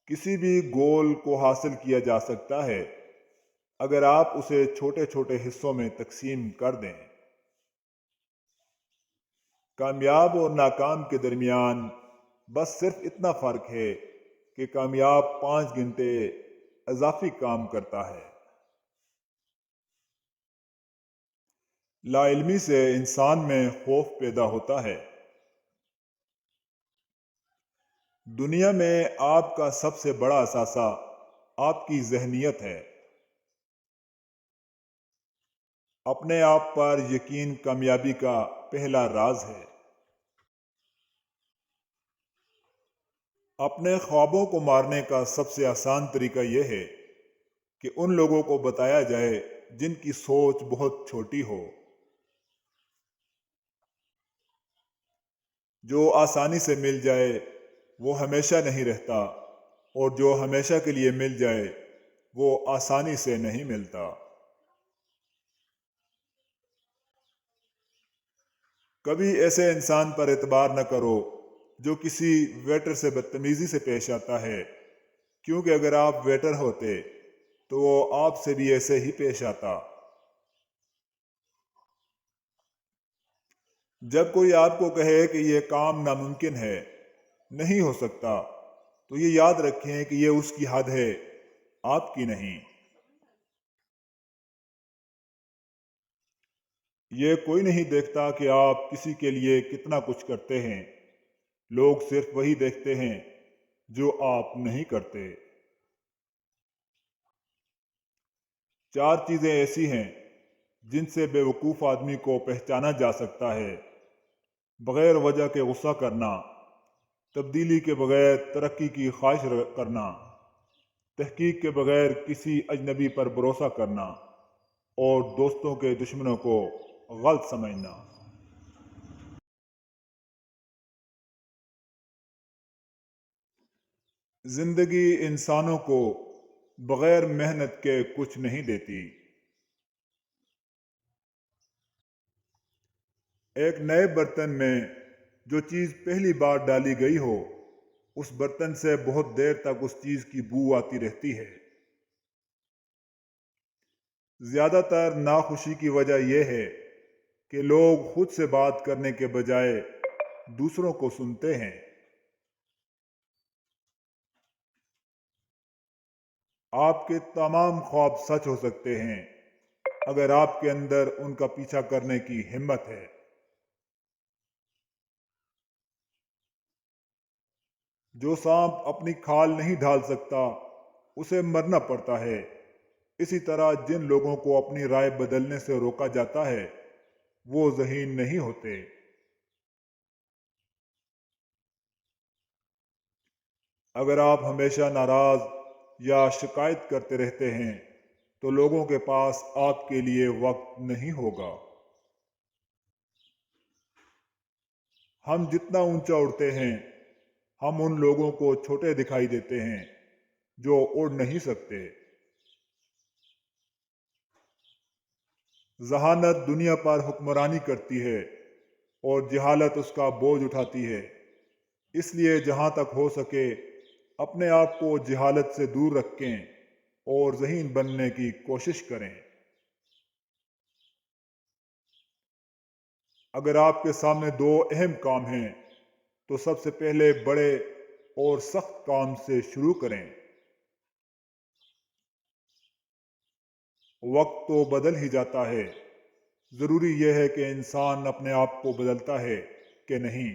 کسی بھی گول کو حاصل کیا جا سکتا ہے اگر آپ اسے چھوٹے چھوٹے حصوں میں تقسیم کر دیں۔ کامیاب اور ناکام کے درمیان بس صرف اتنا فرق ہے کہ کامیاب 5 گھنٹے اضافی کام کرتا ہے۔ لا علمی سے انسان میں خوف پیدا ہوتا ہے۔ دنیا میں آپ کا سب سے بڑا اثاثہ آپ کی ذہنیت ہے۔ اپنے آپ پر یقین کامیابی کا پہلا راز ہے۔ اپنے خوابوں کو مارنے کا سب سے آسان طریقہ یہ ہے کہ ان لوگوں کو بتایا جائے جن کی سوچ بہت چھوٹی ہو۔ جو آسانی سے مل جائے وہ ہمیشہ نہیں رہتا، اور جو ہمیشہ کے لیے مل جائے وہ آسانی سے نہیں ملتا۔ کبھی ایسے انسان پر اعتبار نہ کرو جو کسی ویٹر سے بدتمیزی سے پیش آتا ہے، کیونکہ اگر آپ ویٹر ہوتے تو وہ آپ سے بھی ایسے ہی پیش آتا۔ جب کوئی آپ کو کہے کہ یہ کام ناممکن ہے، نہیں ہو سکتا، تو یہ یاد رکھیں کہ یہ اس کی حد ہے، آپ کی نہیں۔ یہ کوئی نہیں دیکھتا کہ آپ کسی کے لیے کتنا کچھ کرتے ہیں، لوگ صرف وہی دیکھتے ہیں جو آپ نہیں کرتے۔ 4 چیزیں ایسی ہیں جن سے بے وقوف آدمی کو پہچانا جا سکتا ہے: بغیر وجہ کے غصہ کرنا، تبدیلی کے بغیر ترقی کی خواہش کرنا، تحقیق کے بغیر کسی اجنبی پر بھروسہ کرنا، اور دوستوں کے دشمنوں کو غلط سمجھنا۔ زندگی انسانوں کو بغیر محنت کے کچھ نہیں دیتی۔ ایک نئے برتن میں جو چیز پہلی بار ڈالی گئی ہو، اس برتن سے بہت دیر تک اس چیز کی بو آتی رہتی ہے۔ زیادہ تر ناخوشی کی وجہ یہ ہے کہ لوگ خود سے بات کرنے کے بجائے دوسروں کو سنتے ہیں۔ آپ کے تمام خواب سچ ہو سکتے ہیں اگر آپ کے اندر ان کا پیچھا کرنے کی ہمت ہے۔ جو سانپ اپنی کھال نہیں ڈھال سکتا اسے مرنا پڑتا ہے۔ اسی طرح جن لوگوں کو اپنی رائے بدلنے سے روکا جاتا ہے وہ ذہین نہیں ہوتے۔ اگر آپ ہمیشہ ناراض یا شکایت کرتے رہتے ہیں تو لوگوں کے پاس آپ کے لیے وقت نہیں ہوگا۔ ہم جتنا اونچا اڑتے ہیں ہم ان لوگوں کو چھوٹے دکھائی دیتے ہیں جو اڑ نہیں سکتے۔ ذہانت دنیا پر حکمرانی کرتی ہے اور جہالت اس کا بوجھ اٹھاتی ہے۔ اس لیے جہاں تک ہو سکے اپنے آپ کو جہالت سے دور رکھیں اور ذہین بننے کی کوشش کریں۔ اگر آپ کے سامنے 2 اہم کام ہیں تو سب سے پہلے بڑے اور سخت کام سے شروع کریں۔ وقت تو بدل ہی جاتا ہے، ضروری یہ ہے کہ انسان اپنے آپ کو بدلتا ہے کہ نہیں۔